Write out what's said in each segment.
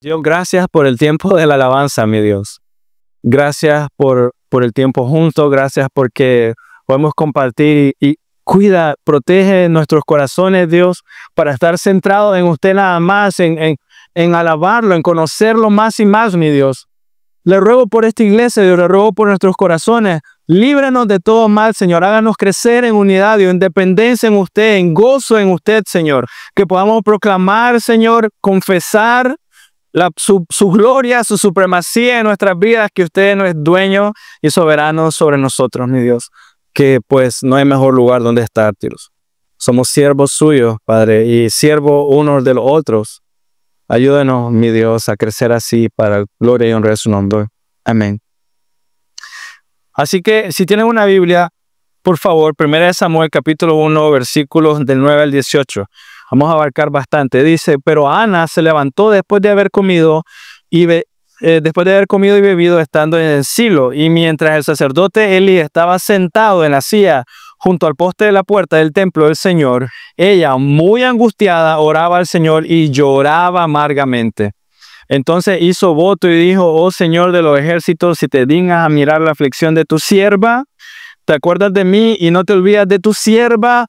Dios, gracias por el tiempo de la alabanza, mi Dios. Gracias por el tiempo juntos, gracias porque podemos compartir y cuida, protege nuestros corazones, Dios, para estar centrados en usted nada más, en alabarlo, en conocerlo más y más, mi Dios. Le ruego por esta iglesia, Dios, le ruego por nuestros corazones. Líbranos de todo mal, Señor. Háganos crecer en unidad, Dios, en dependencia en usted, en gozo en usted, Señor. Que podamos proclamar, Señor, confesar su gloria, su supremacía en nuestras vidas, que usted no es dueño y soberano sobre nosotros, mi Dios. Que pues no hay mejor lugar donde estar, Dios. Somos siervos suyos, Padre, y siervos unos de los otros. Ayúdenos, mi Dios, a crecer así para gloria y honra de su nombre. Amén. Así que si tienen una Biblia, por favor, 1 Samuel capítulo 1, versículos del 9 al 18. Vamos a abarcar bastante. Dice, pero Ana se levantó después de haber comido y bebido estando en el Silo. Y mientras el sacerdote Elí estaba sentado en la silla junto al poste de la puerta del templo del Señor, ella, muy angustiada, oraba al Señor y lloraba amargamente. Entonces hizo voto y dijo, oh Señor de los ejércitos, si te dignas a mirar la aflicción de tu sierva, te acuerdas de mí y no te olvidas de tu sierva,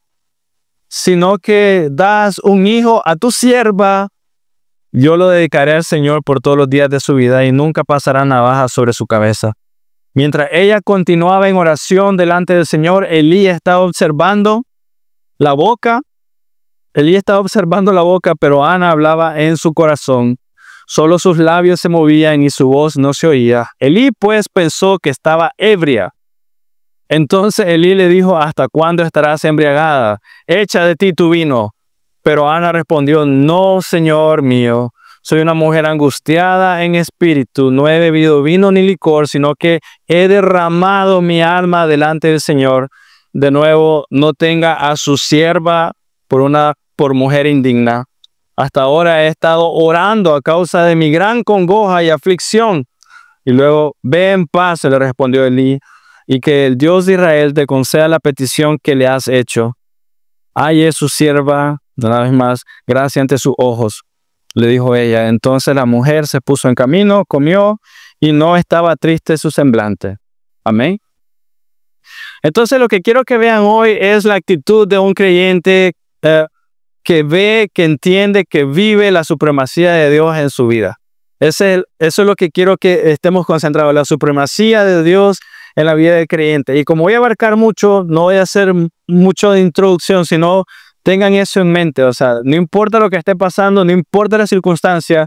sino que das un hijo a tu sierva, yo lo dedicaré al Señor por todos los días de su vida y nunca pasará navaja sobre su cabeza. Mientras ella continuaba en oración delante del Señor, Elí estaba observando la boca, pero Ana hablaba en su corazón. Solo sus labios se movían y su voz no se oía. Elí pues pensó que estaba ebria. Entonces Elí le dijo, ¿hasta cuándo estarás embriagada? Echa de ti tu vino. Pero Ana respondió, no, Señor mío, soy una mujer angustiada en espíritu, no he bebido vino ni licor, sino que he derramado mi alma delante del Señor. De nuevo, no tenga a su sierva por mujer indigna. Hasta ahora he estado orando a causa de mi gran congoja y aflicción. Y luego, ve en paz, le respondió Elí, y que el Dios de Israel te conceda la petición que le has hecho. Ay, es su sierva, una vez más, gracia ante sus ojos, le dijo ella. Entonces la mujer se puso en camino, comió, y no estaba triste su semblante. Amén. Entonces lo que quiero que vean hoy es la actitud de un creyente que ve, que entiende, que vive la supremacía de Dios en su vida. Eso es lo que quiero que estemos concentrados, la supremacía de Dios en la vida del creyente. Y como voy a abarcar mucho, no voy a hacer mucho de introducción, sino tengan eso en mente. O sea, no importa lo que esté pasando, no importa la circunstancia,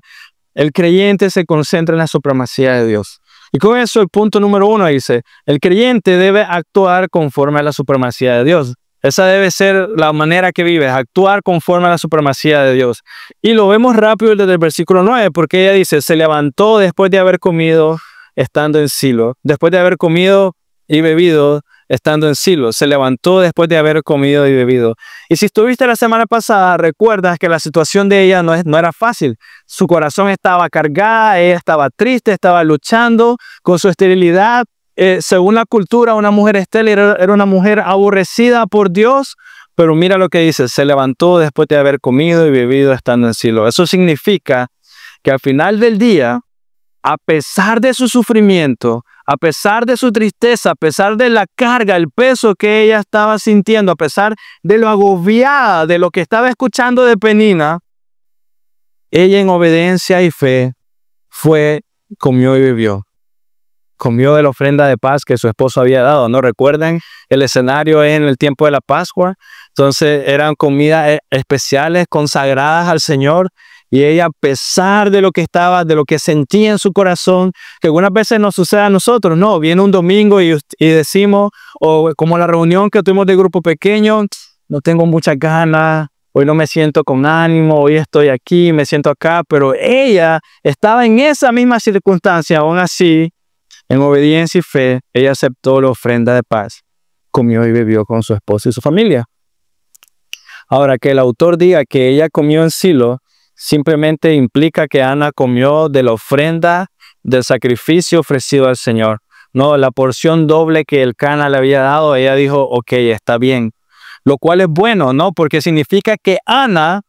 el creyente se concentra en la supremacía de Dios. Y con eso el punto número 1 dice, el creyente debe actuar conforme a la supremacía de Dios. Esa debe ser la manera que vives, actuar conforme a la supremacía de Dios. Y lo vemos rápido desde el versículo 9, porque ella dice, se levantó después de haber comido estando en Silo. Después de haber comido y bebido estando en Silo. Se levantó después de haber comido y bebido. Y si estuviste la semana pasada, recuerdas que la situación de ella no era fácil. Su corazón estaba cargada, ella estaba triste, estaba luchando con su esterilidad. Según la cultura, una mujer estéril era una mujer aborrecida por Dios, pero mira lo que dice, se levantó después de haber comido y bebido estando en Silo. Eso significa que al final del día, a pesar de su sufrimiento, a pesar de su tristeza, a pesar de la carga, el peso que ella estaba sintiendo, a pesar de lo agobiada, de lo que estaba escuchando de Penina, ella en obediencia y fe comió y bebió. Comió de la ofrenda de paz que su esposo había dado, ¿no? Recuerden, el escenario es en el tiempo de la Pascua. Entonces eran comidas especiales, consagradas al Señor. Y ella, a pesar de lo que sentía en su corazón, que algunas veces nos sucede a nosotros, ¿no? Viene un domingo y decimos, o como la reunión que tuvimos de grupo pequeño, no tengo muchas ganas, hoy no me siento con ánimo, hoy estoy aquí, me siento acá. Pero ella estaba en esa misma circunstancia, aún así, en obediencia y fe, ella aceptó la ofrenda de paz, comió y bebió con su esposo y su familia. Ahora, que el autor diga que ella comió en Silo, simplemente implica que Ana comió de la ofrenda del sacrificio ofrecido al Señor. No, la porción doble que el Cana le había dado, ella dijo, ok, está bien. Lo cual es bueno, ¿no? Porque significa que Ana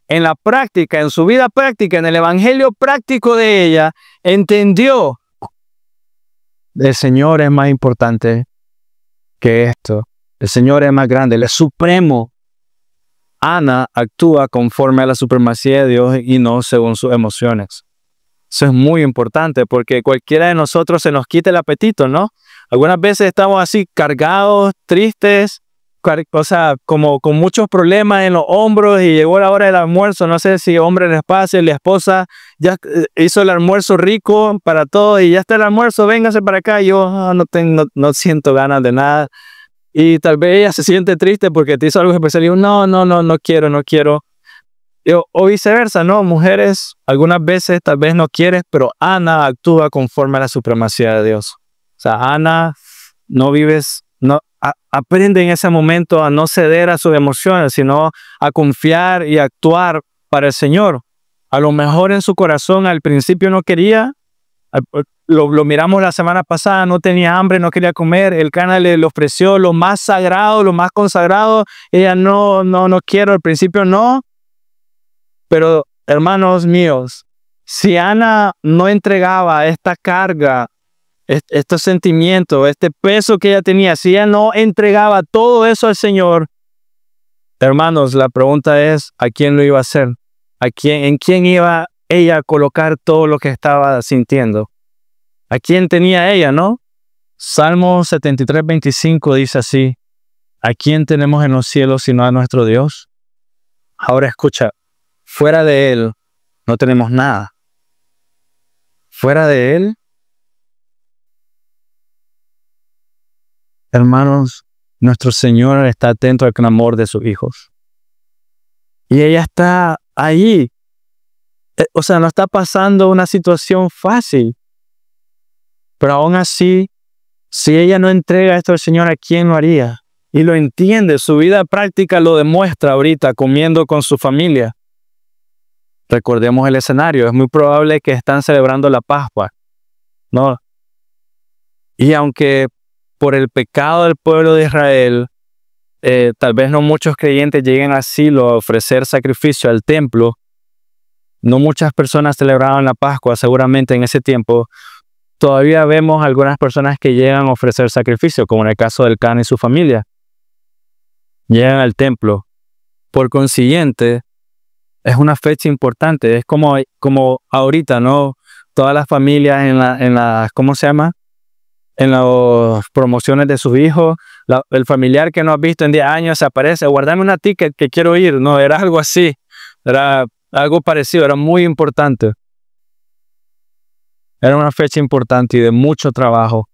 en la práctica, en su vida práctica, en el evangelio práctico de ella, entendió: el Señor es más importante que esto. El Señor es más grande, Él es supremo. Ana actúa conforme a la supremacía de Dios y no según sus emociones. Eso es muy importante porque cualquiera de nosotros se nos quita el apetito, ¿no? Algunas veces estamos así cargados, tristes, o sea, como con muchos problemas en los hombros y llegó la hora del almuerzo. No sé si hombre les pase, la esposa ya hizo el almuerzo rico para todos y ya está el almuerzo, véngase para acá. Yo no siento ganas de nada. Y tal vez ella se siente triste porque te hizo algo especial y yo, no quiero. O viceversa, ¿no? Mujeres, algunas veces tal vez no quieres, pero Ana actúa conforme a la supremacía de Dios. O sea, Ana aprende en ese momento a no ceder a sus emociones, sino a confiar y actuar para el Señor. A lo mejor en su corazón al principio no quería, lo miramos la semana pasada, no tenía hambre, no quería comer, el Cana le ofreció lo más sagrado, lo más consagrado, ella no quiero, al principio no. Pero hermanos míos, si Ana no entregaba esta carga, estos sentimientos, este peso que ella tenía, si ella no entregaba todo eso al Señor, hermanos, la pregunta es, ¿a quién lo iba a hacer? ¿En quién iba ella a colocar todo lo que estaba sintiendo? ¿A quién tenía ella, no? Salmo 73:25 dice así: ¿a quién tenemos en los cielos sino a nuestro Dios? Ahora escucha, fuera de Él no tenemos nada. Fuera de Él, hermanos, nuestro Señor está atento al clamor de sus hijos. Y ella está ahí. O sea, no está pasando una situación fácil. Pero aún así, si ella no entrega esto al Señor, ¿a quién lo haría? Y lo entiende, su vida práctica lo demuestra ahorita comiendo con su familia. Recordemos el escenario, es muy probable que están celebrando la Pascua, ¿no? Y aunque por el pecado del pueblo de Israel, tal vez no muchos creyentes lleguen así a ofrecer sacrificio al templo, no muchas personas celebraban la Pascua seguramente en ese tiempo. Todavía vemos algunas personas que llegan a ofrecer sacrificio, como en el caso del Cana y su familia. Llegan al templo. Por consiguiente, es una fecha importante. Es como ahorita, ¿no? Todas las familias ¿cómo se llama? En las promociones de sus hijos, el familiar que no has visto en 10 años se aparece: guardame una ticket que quiero ir. No, era algo así. Era algo parecido, era muy importante. Era una fecha importante y de mucho trabajo.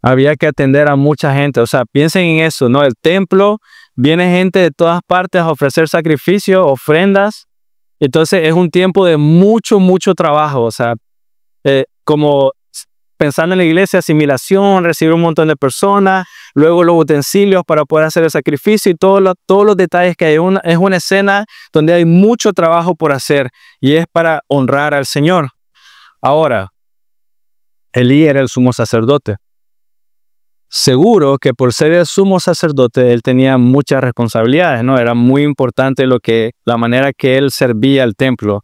Había que atender a mucha gente. O sea, piensen en eso, ¿no? El templo, viene gente de todas partes a ofrecer sacrificios, ofrendas. Entonces es un tiempo de mucho trabajo. O sea, como pensando en la iglesia, asimilación, recibir un montón de personas, luego los utensilios para poder hacer el sacrificio y todos los detalles que hay. Es una escena donde hay mucho trabajo por hacer y es para honrar al Señor. Ahora, Elí era el sumo sacerdote. Seguro que por ser el sumo sacerdote, él tenía muchas responsabilidades, ¿no? Era muy importante la manera que él servía al templo.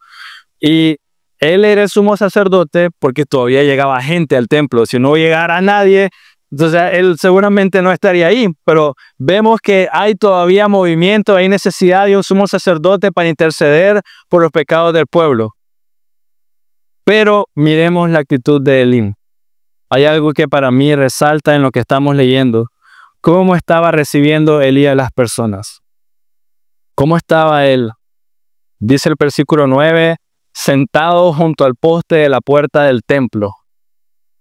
Y él era el sumo sacerdote porque todavía llegaba gente al templo. Si no llegara nadie, entonces él seguramente no estaría ahí. Pero vemos que hay todavía movimiento, hay necesidad de un sumo sacerdote para interceder por los pecados del pueblo. Pero miremos la actitud de Elí. Hay algo que para mí resalta en lo que estamos leyendo. ¿Cómo estaba recibiendo Elí a las personas? ¿Cómo estaba él? Dice el versículo 9, sentado junto al poste de la puerta del templo.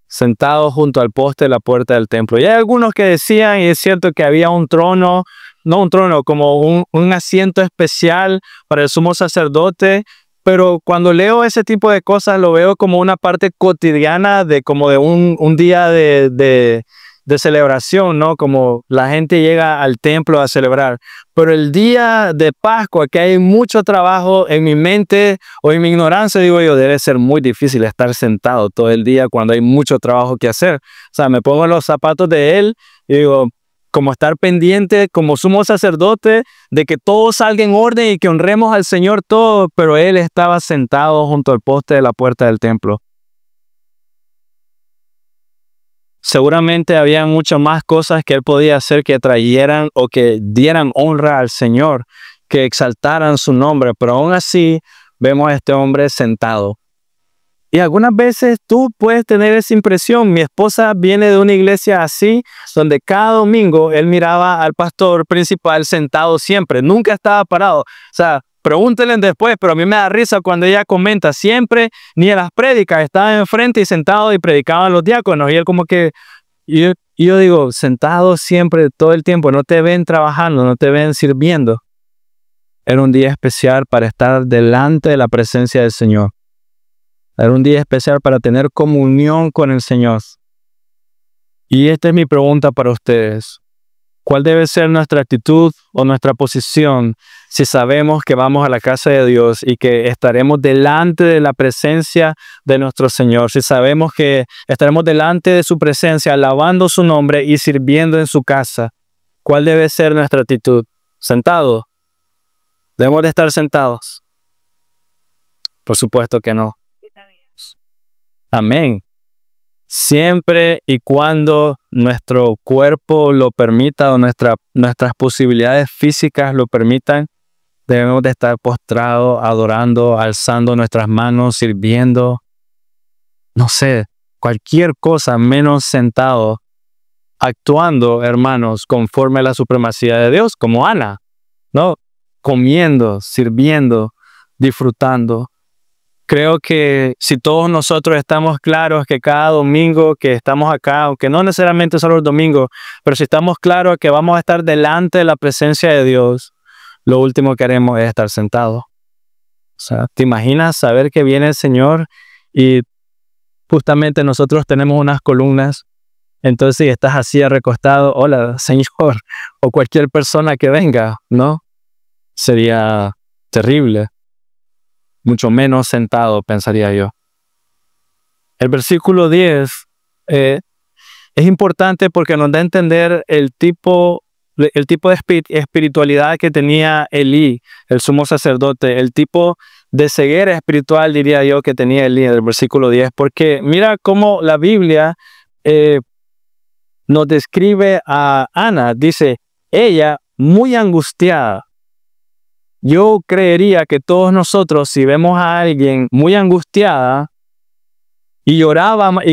Sentado junto al poste de la puerta del templo. Y hay algunos que decían, y es cierto, que había un trono, no un trono, como un asiento especial para el sumo sacerdote. Pero cuando leo ese tipo de cosas, lo veo como una parte cotidiana de un día de celebración, ¿no? Como la gente llega al templo a celebrar. Pero el día de Pascua, que hay mucho trabajo, en mi mente o en mi ignorancia, digo yo, debe ser muy difícil estar sentado todo el día cuando hay mucho trabajo que hacer. O sea, me pongo en los zapatos de él y digo, como estar pendiente como sumo sacerdote de que todo salga en orden y que honremos al Señor todo, pero él estaba sentado junto al poste de la puerta del templo. Seguramente había muchas más cosas que él podía hacer que trayeran o que dieran honra al Señor, que exaltaran su nombre, pero aún así vemos a este hombre sentado. Y algunas veces tú puedes tener esa impresión. Mi esposa viene de una iglesia así, donde cada domingo él miraba al pastor principal sentado siempre, nunca estaba parado. O sea, pregúntenle después, pero a mí me da risa cuando ella comenta, siempre, ni en las prédicas, estaba enfrente y sentado y predicaban los diáconos. Y él como que, y yo digo, sentado siempre, todo el tiempo, no te ven trabajando, no te ven sirviendo. Era un día especial para estar delante de la presencia del Señor. Era un día especial para tener comunión con el Señor. Y esta es mi pregunta para ustedes. ¿Cuál debe ser nuestra actitud o nuestra posición si sabemos que vamos a la casa de Dios y que estaremos delante de la presencia de nuestro Señor? Si sabemos que estaremos delante de su presencia, alabando su nombre y sirviendo en su casa, ¿cuál debe ser nuestra actitud? ¿Sentados? ¿Debemos de estar sentados? Por supuesto que no. Amén. Siempre y cuando nuestro cuerpo lo permita o nuestras posibilidades físicas lo permitan, debemos de estar postrados, adorando, alzando nuestras manos, sirviendo. No sé, cualquier cosa menos sentado, actuando, hermanos, conforme a la supremacía de Dios, como Ana, ¿no? Comiendo, sirviendo, disfrutando. Creo que si todos nosotros estamos claros que cada domingo que estamos acá, aunque no necesariamente solo el domingo, pero si estamos claros que vamos a estar delante de la presencia de Dios, lo último que haremos es estar sentados. O sea, ¿te imaginas saber que viene el Señor y justamente nosotros tenemos unas columnas? Entonces, si estás así recostado, hola, Señor, o cualquier persona que venga, ¿no? Sería terrible. Mucho menos sentado, pensaría yo. El versículo 10 es importante porque nos da a entender el tipo de espiritualidad que tenía Elí, el sumo sacerdote, el tipo de ceguera espiritual, diría yo, que tenía Elí en el versículo 10, porque mira cómo la Biblia nos describe a Ana, dice, ella muy angustiada. Yo creería que todos nosotros, si vemos a alguien muy angustiada y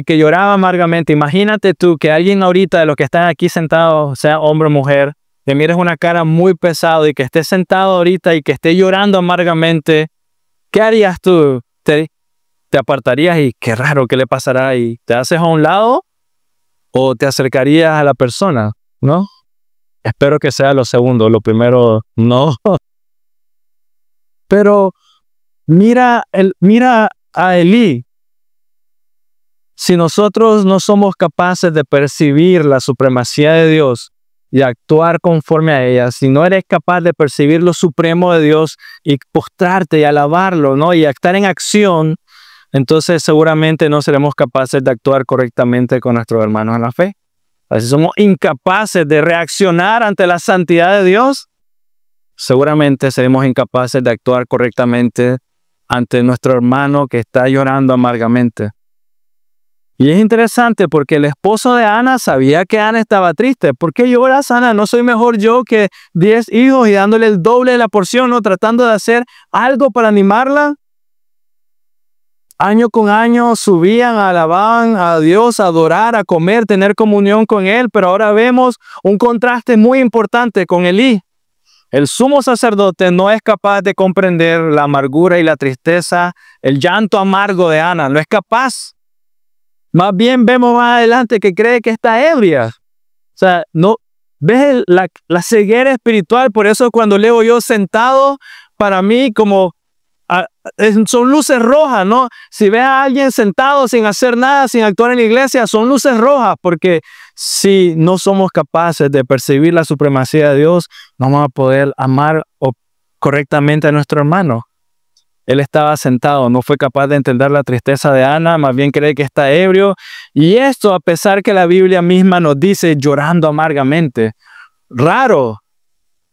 que lloraba amargamente, imagínate tú que alguien ahorita de los que están aquí sentados, sea hombre o mujer, te mires una cara muy pesada y que esté sentado ahorita y que esté llorando amargamente, ¿qué harías tú? ¿Te apartarías y qué raro, qué le pasará? ¿Y te haces a un lado o te acercarías a la persona? ¿No? Espero que sea lo segundo, lo primero no. Pero mira a Elí. Si nosotros no somos capaces de percibir la supremacía de Dios y actuar conforme a ella, si no eres capaz de percibir lo supremo de Dios y postrarte y alabarlo, ¿no? Y estar en acción, entonces seguramente no seremos capaces de actuar correctamente con nuestros hermanos en la fe. Si somos incapaces de reaccionar ante la santidad de Dios, seguramente seremos incapaces de actuar correctamente ante nuestro hermano que está llorando amargamente. Y es interesante porque el esposo de Ana sabía que Ana estaba triste. ¿Por qué lloras, Ana? ¿No soy mejor yo que 10 hijos y dándole el doble de la porción, ¿no? Tratando de hacer algo para animarla? Año con año subían, alababan a Dios, a adorar, a comer, tener comunión con Él. Pero ahora vemos un contraste muy importante con Elí. El sumo sacerdote no es capaz de comprender la amargura y la tristeza, el llanto amargo de Ana. No es capaz. Más bien vemos más adelante que cree que está ebria. O sea, no ves la ceguera espiritual. Por eso cuando leo yo sentado, para mí como son luces rojas, ¿no? Si ves a alguien sentado sin hacer nada, sin actuar en la iglesia, son luces rojas, porque si no somos capaces de percibir la supremacía de Dios, no vamos a poder amar correctamente a nuestro hermano. Él estaba sentado, no fue capaz de entender la tristeza de Ana, más bien cree que está ebrio. Y esto a pesar que la Biblia misma nos dice llorando amargamente. Raro.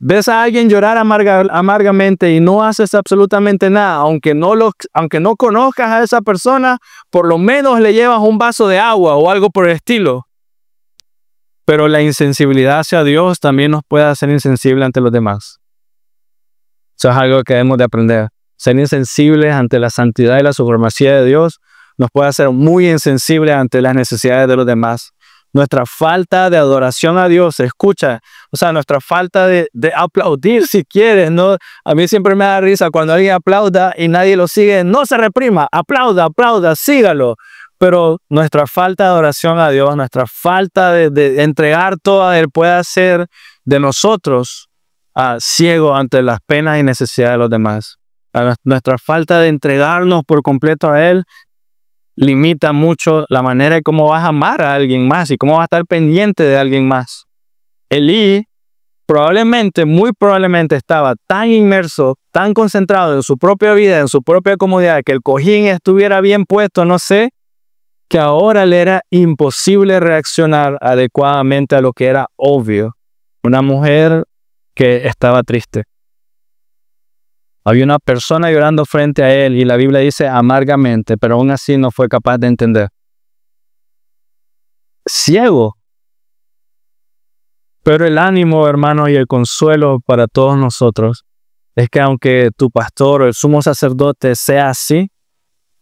Ves a alguien llorar amargamente y no haces absolutamente nada. Aunque no conozcas a esa persona, por lo menos le llevas un vaso de agua o algo por el estilo. Pero la insensibilidad hacia Dios también nos puede hacer insensibles ante los demás. Eso es algo que debemos de aprender. Ser insensibles ante la santidad y la supremacía de Dios nos puede hacer muy insensibles ante las necesidades de los demás. Nuestra falta de adoración a Dios, escucha, o sea, nuestra falta de aplaudir si quieres, ¿no? A mí siempre me da risa cuando alguien aplauda y nadie lo sigue, no se reprima, aplauda, sígalo. Pero nuestra falta de adoración a Dios, nuestra falta de entregar todo a Él puede hacer de nosotros ciegos ante las penas y necesidades de los demás. Nuestra falta de entregarnos por completo a Él limita mucho la manera de cómo vas a amar a alguien más y cómo vas a estar pendiente de alguien más. Elí muy probablemente estaba tan inmerso, tan concentrado en su propia vida, en su propia comodidad, que el cojín estuviera bien puesto, no sé, que ahora le era imposible reaccionar adecuadamente a lo que era obvio. Una mujer que estaba triste. Había una persona llorando frente a él y la Biblia dice amargamente, pero aún así no fue capaz de entender. Ciego. Pero el ánimo, hermano, y el consuelo para todos nosotros es que aunque tu pastor o el sumo sacerdote sea así,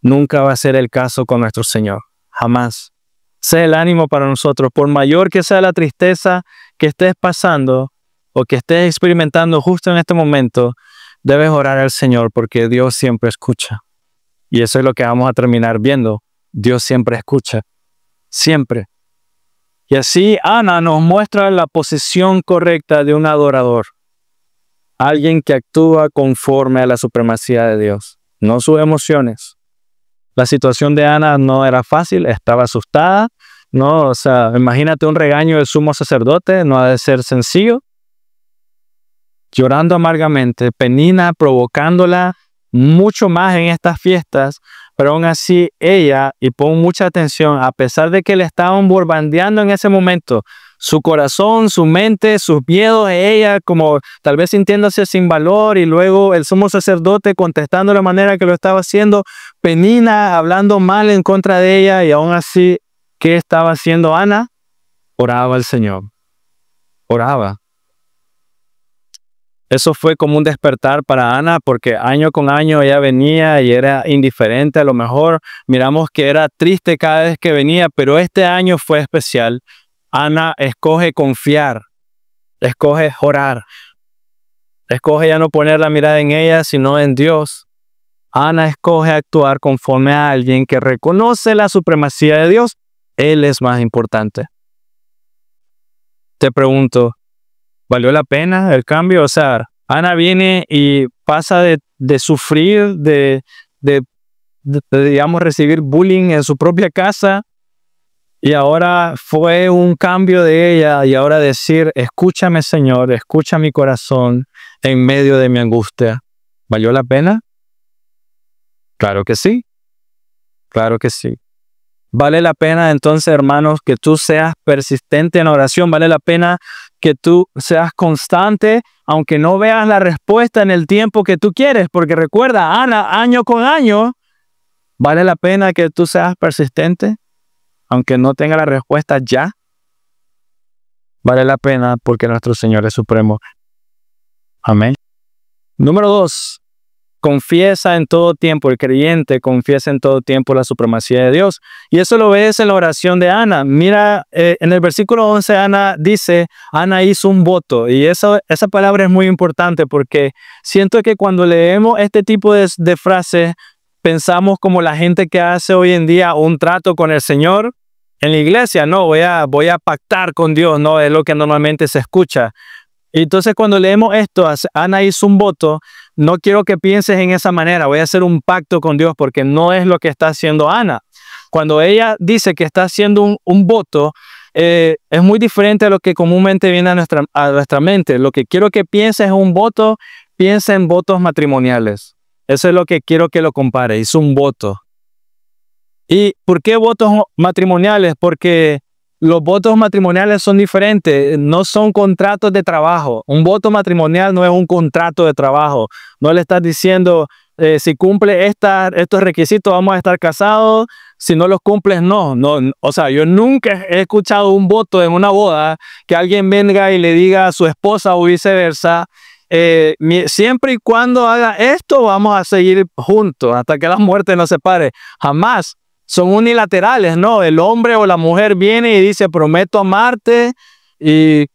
nunca va a ser el caso con nuestro Señor. Jamás. Sea el ánimo para nosotros. Por mayor que sea la tristeza que estés pasando o que estés experimentando justo en este momento, debes orar al Señor porque Dios siempre escucha. Y eso es lo que vamos a terminar viendo. Dios siempre escucha. Siempre. Y así Ana nos muestra la posición correcta de un adorador. Alguien que actúa conforme a la supremacía de Dios, no sus emociones. La situación de Ana no era fácil, estaba asustada. No, o sea, imagínate un regaño del sumo sacerdote, no ha de ser sencillo. Llorando amargamente, Penina provocándola mucho más en estas fiestas, pero aún así ella, y pon mucha atención, a pesar de que le estaban bombardeando en ese momento, su corazón, su mente, sus miedos, ella como tal vez sintiéndose sin valor y luego el sumo sacerdote contestando de la manera que lo estaba haciendo, Penina hablando mal en contra de ella y aún así, ¿qué estaba haciendo Ana? Oraba al Señor. Oraba. Eso fue como un despertar para Ana porque año con año ella venía y era indiferente. A lo mejor miramos que era triste cada vez que venía, pero este año fue especial. Ana escoge confiar, escoge orar, escoge ya no poner la mirada en ella, sino en Dios. Ana escoge actuar conforme a alguien que reconoce la supremacía de Dios. Él es más importante. Te pregunto, ¿valió la pena el cambio? O sea, Ana viene y pasa de sufrir, digamos, recibir bullying en su propia casa y ahora fue un cambio de ella y ahora decir, escúchame Señor, escucha mi corazón en medio de mi angustia. ¿Valió la pena? Claro que sí. Claro que sí. Vale la pena entonces, hermanos, que tú seas persistente en oración. Vale la pena que tú seas constante, aunque no veas la respuesta en el tiempo que tú quieres. Porque recuerda, Ana, año con año, vale la pena que tú seas persistente, aunque no tenga la respuesta ya. Vale la pena porque nuestro Señor es supremo. Amén. Número 2. Confiesa en todo tiempo, el creyente confiesa en todo tiempo la supremacía de Dios. Y eso lo ves en la oración de Ana. Mira, en el versículo 11 Ana dice, Ana hizo un voto. Y esa palabra es muy importante porque siento que cuando leemos este tipo de frases, pensamos como la gente que hace hoy en día un trato con el Señor en la iglesia. No, voy a pactar con Dios, no es lo que normalmente se escucha. Y entonces cuando leemos esto, Ana hizo un voto, no quiero que pienses en esa manera, voy a hacer un pacto con Dios porque no es lo que está haciendo Ana. Cuando ella dice que está haciendo un voto, es muy diferente a lo que comúnmente viene a nuestra mente. Lo que quiero que pienses es un voto, piensa en votos matrimoniales. Eso es lo que quiero que lo compare, hizo un voto. ¿Y por qué votos matrimoniales? Porque los votos matrimoniales son diferentes, no son contratos de trabajo. Un voto matrimonial no es un contrato de trabajo. No le estás diciendo, si cumple estos requisitos vamos a estar casados, si no los cumples no. O sea, yo nunca he escuchado un voto en una boda que alguien venga y le diga a su esposa o viceversa, siempre y cuando haga esto vamos a seguir juntos hasta que la muerte nos separe. Jamás. Son unilaterales, ¿no? El hombre o la mujer viene y dice, prometo amarte y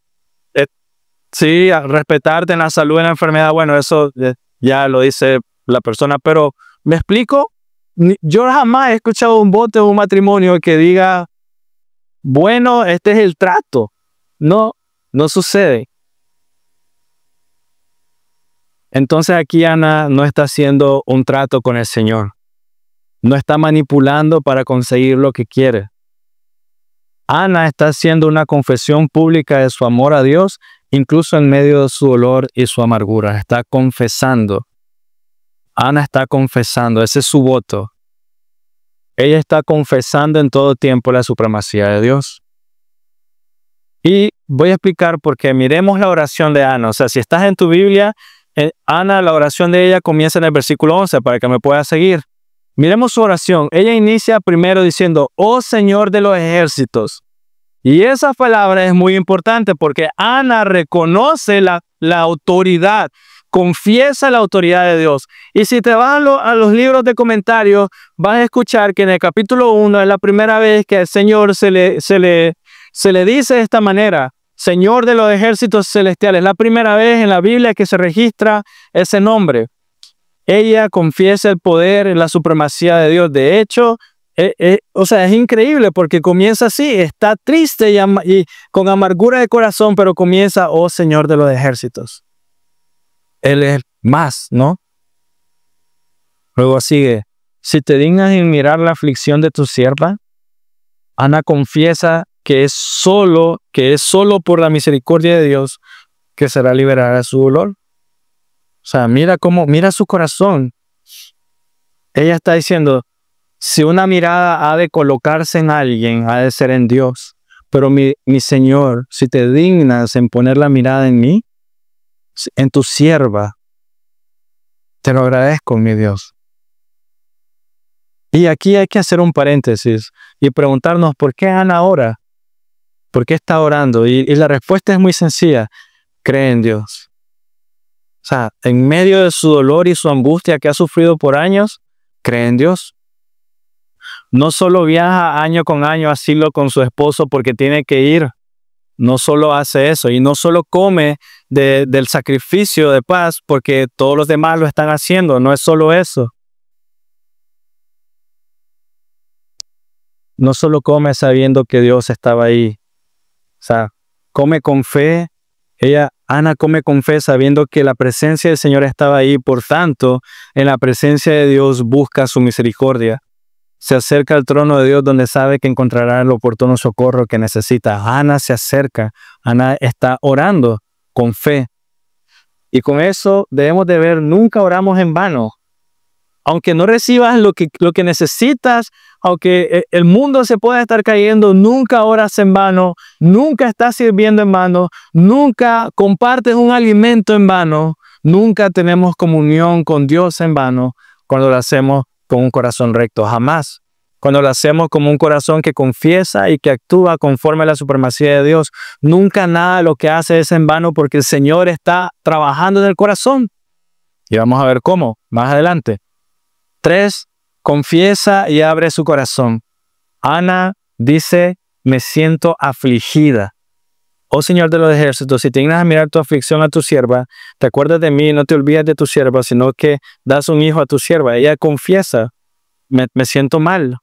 sí, respetarte en la salud, en la enfermedad. Bueno, eso ya lo dice la persona, pero ¿me explico? Yo jamás he escuchado un voto de un matrimonio que diga, bueno, este es el trato. No, no sucede. Entonces aquí Ana no está haciendo un trato con el Señor. No está manipulando para conseguir lo que quiere. Ana está haciendo una confesión pública de su amor a Dios, incluso en medio de su dolor y su amargura. Está confesando. Ana está confesando, ese es su voto. Ella está confesando en todo tiempo la supremacía de Dios. Y voy a explicar por qué. Miremos la oración de Ana. O sea, si estás en tu Biblia, Ana, la oración de ella comienza en el versículo 11 para que me puedas seguir. Miremos su oración. Ella inicia primero diciendo, oh Señor de los ejércitos. Y esa palabra es muy importante porque Ana reconoce la autoridad, confiesa la autoridad de Dios. Y si te vas a los libros de comentarios, vas a escuchar que en el capítulo 1 es la primera vez que al Señor se le dice de esta manera, Señor de los ejércitos celestiales. Es la primera vez en la Biblia que se registra ese nombre. Ella confiesa el poder, la supremacía de Dios. De hecho, o sea, es increíble porque comienza así, está triste y con amargura de corazón, pero comienza, oh Señor de los ejércitos. Él es más, ¿no? Luego sigue, si te dignas en mirar la aflicción de tu sierva, Ana confiesa que es solo por la misericordia de Dios que será liberada de su dolor. O sea, mira su corazón. Ella está diciendo, si una mirada ha de colocarse en alguien, ha de ser en Dios. Pero mi Señor, si te dignas en poner la mirada en mí, en tu sierva, te lo agradezco, mi Dios. Y aquí hay que hacer un paréntesis y preguntarnos, ¿por qué Ana ora? ¿Por qué está orando? Y la respuesta es muy sencilla. Cree en Dios. O sea, en medio de su dolor y su angustia que ha sufrido por años, cree en Dios. No solo viaja año con año a asilo con su esposo porque tiene que ir. No solo hace eso. Y no solo come del sacrificio de paz porque todos los demás lo están haciendo. No es solo eso. No solo come sabiendo que Dios estaba ahí. O sea, come con fe. Ana come con fe sabiendo que la presencia del Señor estaba ahí. Por tanto, en la presencia de Dios busca su misericordia. Se acerca al trono de Dios donde sabe que encontrará el oportuno socorro que necesita. Ana se acerca. Ana está orando con fe. Y con eso debemos de ver, nunca oramos en vano. Aunque no recibas lo que necesitas, aunque el mundo se pueda estar cayendo, nunca oras en vano, nunca estás sirviendo en vano, nunca compartes un alimento en vano, nunca tenemos comunión con Dios en vano cuando lo hacemos con un corazón recto, jamás. Cuando lo hacemos con un corazón que confiesa y que actúa conforme a la supremacía de Dios, nunca nada de lo que hace es en vano porque el Señor está trabajando en el corazón. Y vamos a ver cómo, más adelante. 3. Confiesa y abre su corazón. Ana dice, me siento afligida. Oh Señor de los ejércitos, si te dignas a mirar tu aflicción a tu sierva, te acuerdas de mí y no te olvides de tu sierva, sino que das un hijo a tu sierva. Ella confiesa, me siento mal.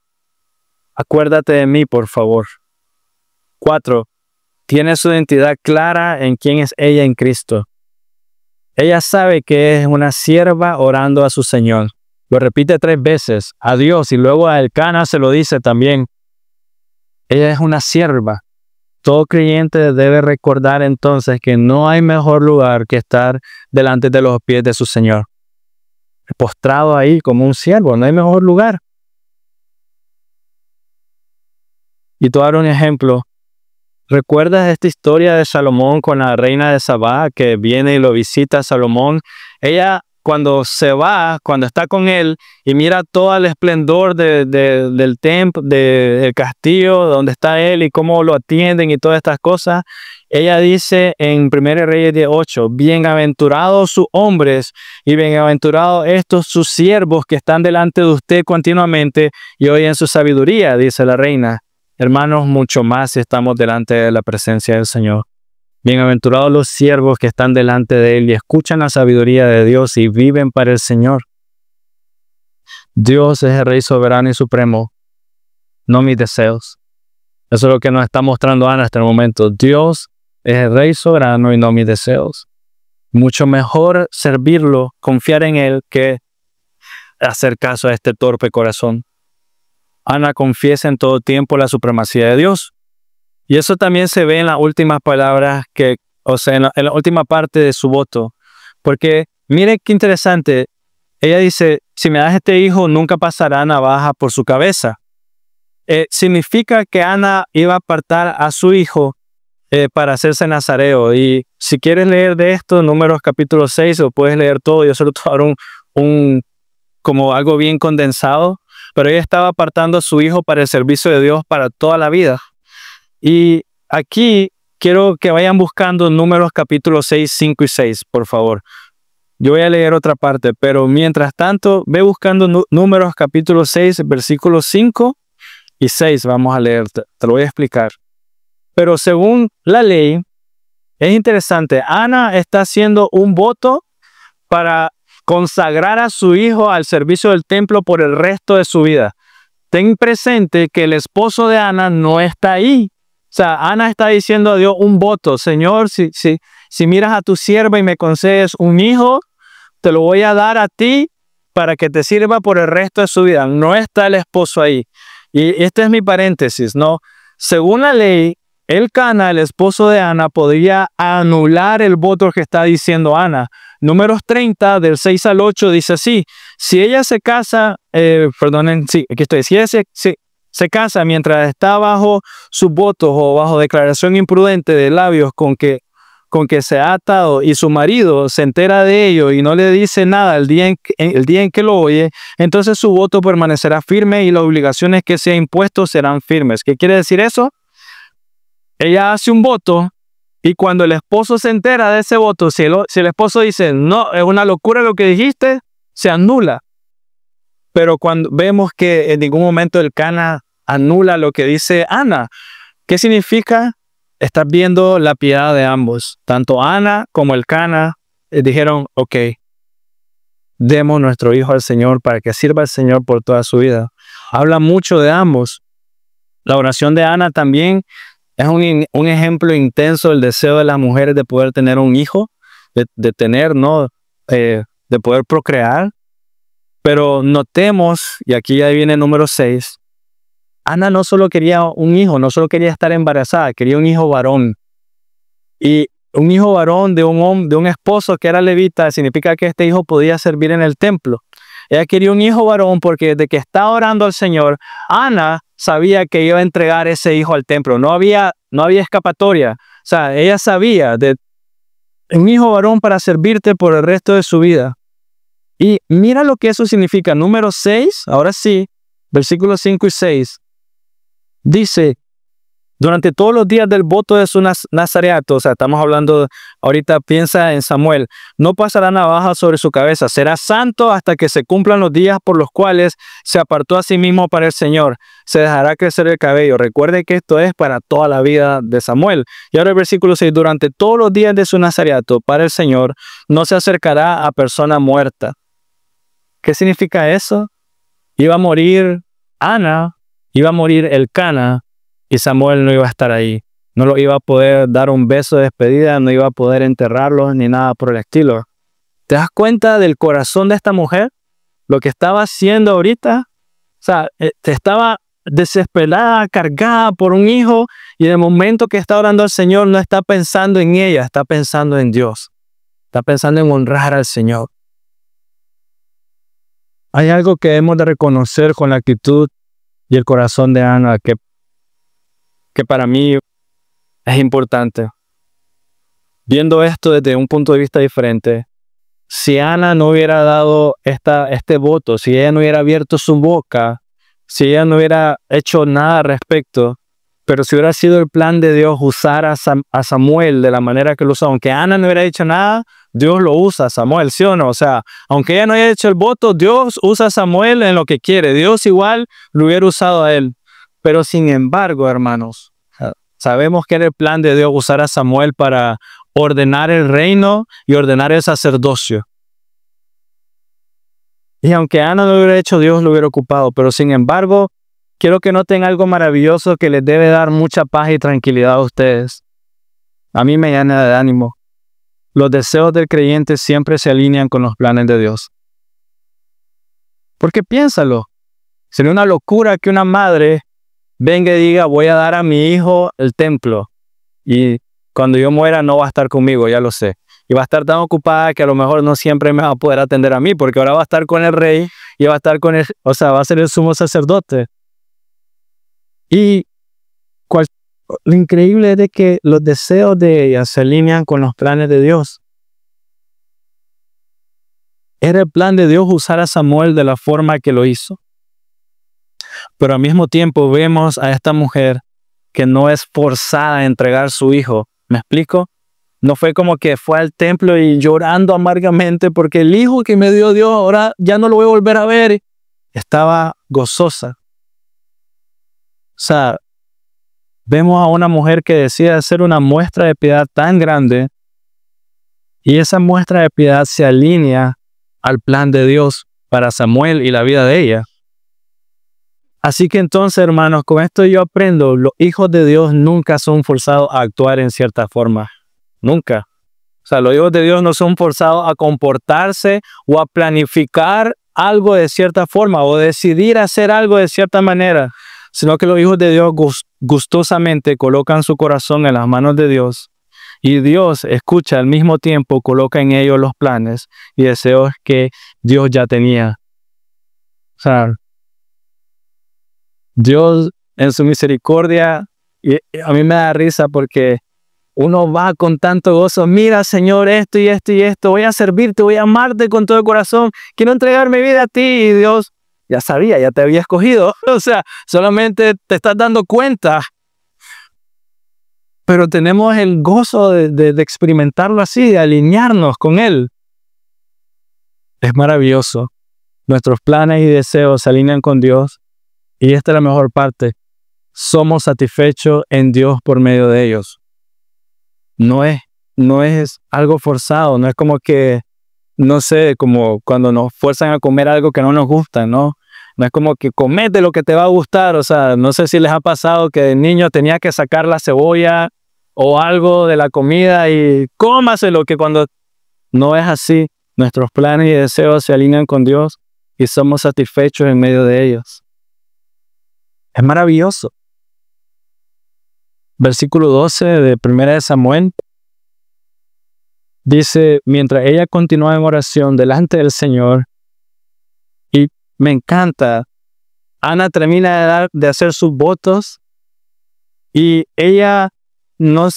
Acuérdate de mí, por favor. 4. Tiene su identidad clara en quién es ella en Cristo. Ella sabe que es una sierva orando a su Señor. Lo repite 3 veces a Dios y luego a Elcana se lo dice también. Ella es una sierva. Todo creyente debe recordar entonces que no hay mejor lugar que estar delante de los pies de su Señor. Postrado ahí como un siervo, no hay mejor lugar. Y te voy a dar un ejemplo. ¿Recuerdas esta historia de Salomón con la reina de Sabá que viene y lo visita a Salomón? Ella cuando se va, cuando está con él y mira todo el esplendor del templo, del castillo donde está él y cómo lo atienden y todas estas cosas, ella dice en 1 Reyes 18, bienaventurados sus hombres y bienaventurados estos sus siervos que están delante de usted continuamente y oyen su sabiduría, dice la reina. Hermanos, mucho más si estamos delante de la presencia del Señor. Bienaventurados los siervos que están delante de Él y escuchan la sabiduría de Dios y viven para el Señor. Dios es el Rey soberano y supremo, no mis deseos. Eso es lo que nos está mostrando Ana hasta el momento. Dios es el Rey soberano y no mis deseos. Mucho mejor servirlo, confiar en Él, que hacer caso a este torpe corazón. Ana confiesa en todo tiempo la supremacía de Dios. Y eso también se ve en las últimas palabras, en la última parte de su voto. Porque mire qué interesante. Ella dice, si me das este hijo, nunca pasará navaja por su cabeza. Significa que Ana iba a apartar a su hijo para hacerse nazareo. Y si quieres leer de esto, Números capítulo 6, o puedes leer todo, yo solo te voy a dar como algo bien condensado. Pero ella estaba apartando a su hijo para el servicio de Dios para toda la vida. Y aquí quiero que vayan buscando Números capítulo 6, 5 y 6, por favor. Yo voy a leer otra parte, pero mientras tanto, ve buscando Números capítulo 6, versículos 5 y 6. Vamos a leer, te lo voy a explicar. Pero según la ley, es interesante. Ana está haciendo un voto para consagrar a su hijo al servicio del templo por el resto de su vida. Ten presente que el esposo de Ana no está ahí. O sea, Ana está diciendo a Dios un voto. Señor, si miras a tu sierva y me concedes un hijo, te lo voy a dar a ti para que te sirva por el resto de su vida. No está el esposo ahí. Y este es mi paréntesis, ¿no? Según la ley, Elcana, el esposo de Ana, podría anular el voto que está diciendo Ana. Números 30, del 6 al 8, dice así. Si ella se casa, si ella se casa mientras está bajo sus votos o bajo declaración imprudente de labios con que se ha atado y su marido se entera de ello y no le dice nada el día en que lo oye, entonces su voto permanecerá firme y las obligaciones que se ha impuesto serán firmes. ¿Qué quiere decir eso? Ella hace un voto y cuando el esposo se entera de ese voto, si el esposo dice, no, es una locura lo que dijiste, se anula. Pero cuando vemos que en ningún momento Elcana anula lo que dice Ana, ¿qué significa? Estás viendo la piedad de ambos. Tanto Ana como Elcana dijeron, ok, demos nuestro hijo al Señor para que sirva al Señor por toda su vida. Habla mucho de ambos. La oración de Ana también es un ejemplo intenso del deseo de las mujeres de poder tener un hijo, de tener, ¿no? De poder procrear. Pero notemos, y aquí ya viene el número 6, Ana no solo quería un hijo, no solo quería estar embarazada, quería un hijo varón. Y un hijo varón de un esposo que era levita significa que este hijo podía servir en el templo. Ella quería un hijo varón porque desde que estaba orando al Señor, Ana sabía que iba a entregar ese hijo al templo. No había escapatoria. O sea, ella sabía de un hijo varón para servirte por el resto de su vida. Y mira lo que eso significa. Número 6, ahora sí, versículos 5 y 6. Dice, durante todos los días del voto de su nazareato, o sea, estamos hablando, ahorita piensa en Samuel, no pasará navaja sobre su cabeza, será santo hasta que se cumplan los días por los cuales se apartó a sí mismo para el Señor, se dejará crecer el cabello. Recuerde que esto es para toda la vida de Samuel. Y ahora el versículo 6, durante todos los días de su nazareato para el Señor, no se acercará a persona muerta. ¿Qué significa eso? Iba a morir Ana, iba a morir Elcana, y Samuel no iba a estar ahí. No lo iba a poder dar un beso de despedida, no iba a poder enterrarlos ni nada por el estilo. ¿Te das cuenta del corazón de esta mujer? Lo que estaba haciendo ahorita. O sea, estaba desesperada, cargada por un hijo, y en el momento que está orando al Señor no está pensando en ella, está pensando en Dios. Está pensando en honrar al Señor. Hay algo que hemos de reconocer con la actitud y el corazón de Ana que para mí es importante. Viendo esto desde un punto de vista diferente, si Ana no hubiera dado este voto, si ella no hubiera abierto su boca, si ella no hubiera hecho nada al respecto, pero si hubiera sido el plan de Dios usar a Samuel de la manera que lo usó, aunque Ana no hubiera dicho nada, Dios lo usa a Samuel, ¿sí o no? O sea, aunque ella no haya hecho el voto, Dios usa a Samuel en lo que quiere. Dios igual lo hubiera usado a él. Pero sin embargo, hermanos, sabemos que era el plan de Dios usar a Samuel para ordenar el reino y ordenar el sacerdocio. Y aunque Ana no lo hubiera hecho, Dios lo hubiera ocupado. Pero sin embargo, quiero que noten algo maravilloso que les debe dar mucha paz y tranquilidad a ustedes. A mí me llena de ánimo. Los deseos del creyente siempre se alinean con los planes de Dios. Porque piénsalo. Sería una locura que una madre venga y diga, voy a dar a mi hijo el templo. Y cuando yo muera no va a estar conmigo, ya lo sé. Y va a estar tan ocupada que a lo mejor no siempre me va a poder atender a mí, porque ahora va a estar con el rey y va a estar con va a ser el sumo sacerdote. Y lo increíble es de que los deseos de ella se alinean con los planes de Dios. Era el plan de Dios usar a Samuel de la forma que lo hizo. Pero al mismo tiempo vemos a esta mujer que no es forzada a entregar su hijo. ¿Me explico? No fue como que fue al templo y llorando amargamente porque el hijo que me dio Dios ahora ya no lo voy a volver a ver. Estaba gozosa. O sea, vemos a una mujer que decide hacer una muestra de piedad tan grande y esa muestra de piedad se alinea al plan de Dios para Samuel y la vida de ella. Así que entonces, hermanos, con esto yo aprendo, los hijos de Dios nunca son forzados a actuar en cierta forma. Nunca. O sea, los hijos de Dios no son forzados a comportarse o a planificar algo de cierta forma o decidir hacer algo de cierta manera, sino que los hijos de Dios gustosamente colocan su corazón en las manos de Dios y Dios escucha al mismo tiempo, coloca en ellos los planes y deseos que Dios ya tenía. O sea, Dios en su misericordia, y a mí me da risa porque uno va con tanto gozo, mira Señor, esto y esto y esto, voy a servirte, voy a amarte con todo el corazón, quiero entregar mi vida a ti, y Dios ya sabía, ya te había escogido, o sea, solamente te estás dando cuenta, pero tenemos el gozo de experimentarlo así, de alinearnos con Él. Es maravilloso, nuestros planes y deseos se alinean con Dios, y esta es la mejor parte, somos satisfechos en Dios por medio de ellos. No es algo forzado, no es como que, no sé, como cuando nos fuerzan a comer algo que no nos gusta, ¿no? No es como que comete lo que te va a gustar, o sea, no sé si les ha pasado que de niño tenía que sacar la cebolla o algo de la comida y cómaselo, que cuando no es así, nuestros planes y deseos se alinean con Dios y somos satisfechos en medio de ellos. Es maravilloso. Versículo 12 de 1 Samuel dice, mientras ella continuaba en oración delante del Señor, y me encanta, Ana termina de hacer sus votos y ella no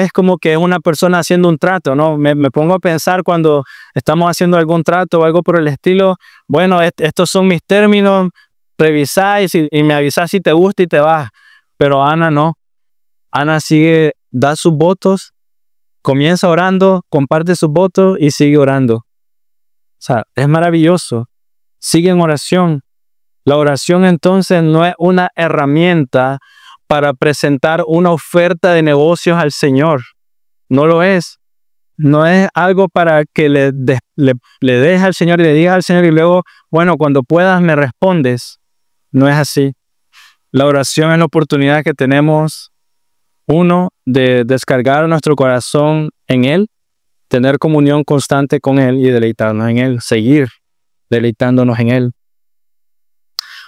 es como que es una persona haciendo un trato, ¿no? Me pongo a pensar cuando estamos haciendo algún trato o algo por el estilo, bueno, estos son mis términos, revisáis y me avisás si te gusta y te vas. Pero Ana no. Ana sigue, da sus votos, comienza orando, comparte sus votos y sigue orando. O sea, es maravilloso. Sigue en oración. La oración entonces no es una herramienta para presentar una oferta de negocios al Señor. No lo es. No es algo para que le dejes al Señor y le digas al Señor y luego, bueno, cuando puedas me respondes. No es así. La oración es la oportunidad que tenemos, uno, de descargar nuestro corazón en Él, tener comunión constante con Él y deleitarnos en Él, seguir deleitándonos en Él.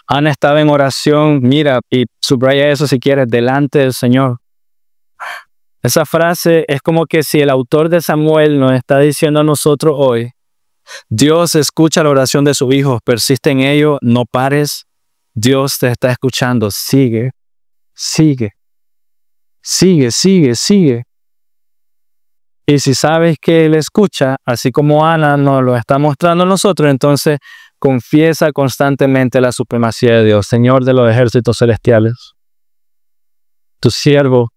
Ana estaba en oración, mira, y subraya eso si quieres, delante del Señor. Esa frase es como que si el autor de Samuel nos está diciendo a nosotros hoy, Dios escucha la oración de su hijo, persiste en ello, no pares, Dios te está escuchando, sigue, sigue, sigue, sigue. Y si sabes que Él escucha, así como Ana nos lo está mostrando a nosotros, entonces confiesa constantemente la supremacía de Dios, Señor de los ejércitos celestiales. Tu siervo,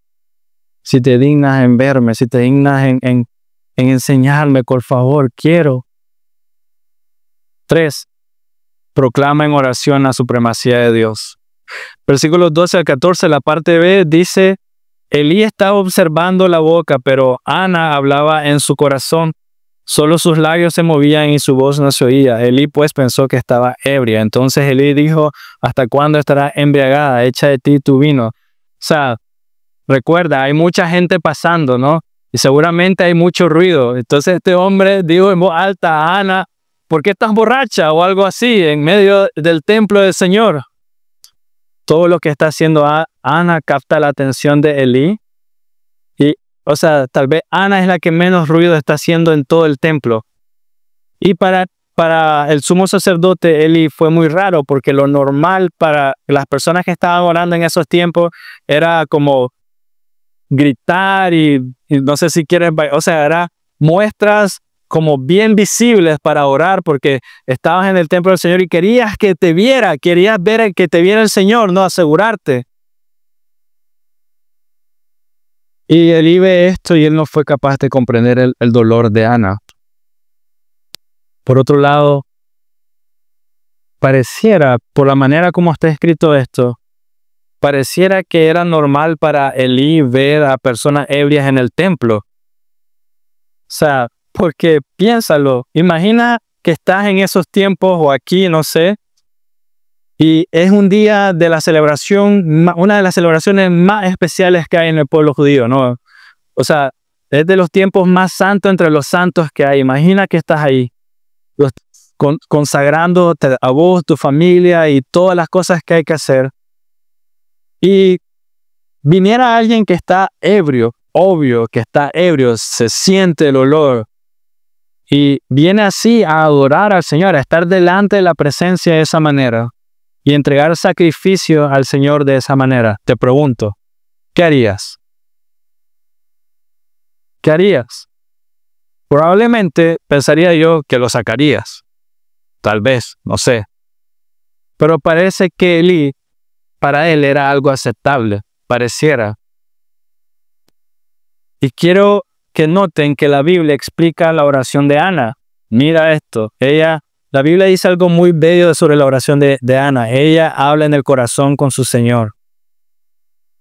si te dignas en verme, si te dignas en enseñarme, por favor, quiero. 3. Proclama en oración la supremacía de Dios. Versículos 12 al 14, la parte B dice, Elí estaba observando la boca, pero Ana hablaba en su corazón. Solo sus labios se movían y su voz no se oía. Elí pues pensó que estaba ebria. Entonces Elí dijo, ¿hasta cuándo estarás embriagada? Echa de ti tu vino. O sea, recuerda, hay mucha gente pasando, ¿no? Y seguramente hay mucho ruido. Entonces este hombre dijo en voz alta a Ana, ¿por qué estás borracha? O algo así, en medio del templo del Señor. Todo lo que está haciendo Ana capta la atención de Elí. Y, o sea, tal vez Ana es la que menos ruido está haciendo en todo el templo. Y para el sumo sacerdote, Elí fue muy raro, porque lo normal para las personas que estaban orando en esos tiempos era como gritar y no sé si quieres, o sea, era muestras como bien visibles para orar, porque estabas en el templo del Señor y querías que te viera, querías ver que te viera el Señor, no asegurarte. Y Elí ve esto y él no fue capaz de comprender el dolor de Ana. Por otro lado, pareciera, por la manera como está escrito esto, pareciera que era normal para Elí ver a personas ebrias en el templo. O sea, porque piénsalo, imagina que estás en esos tiempos o aquí, no sé, y es un día de la celebración, una de las celebraciones más especiales que hay en el pueblo judío, ¿no? O sea, es de los tiempos más santos entre los santos que hay. Imagina que estás ahí, consagrándote a vos, tu familia y todas las cosas que hay que hacer. Y viniera alguien que está ebrio, obvio que está ebrio, se siente el olor. Y viene así a adorar al Señor, a estar delante de la presencia de esa manera y entregar sacrificio al Señor de esa manera. Te pregunto, ¿qué harías? ¿Qué harías? Probablemente pensaría yo que lo sacarías. Tal vez, no sé. Pero parece que Elí, para él era algo aceptable, pareciera. Y quiero que noten que la Biblia explica la oración de Ana. Mira esto, la Biblia dice algo muy bello sobre la oración de Ana. Ella habla en el corazón con su Señor.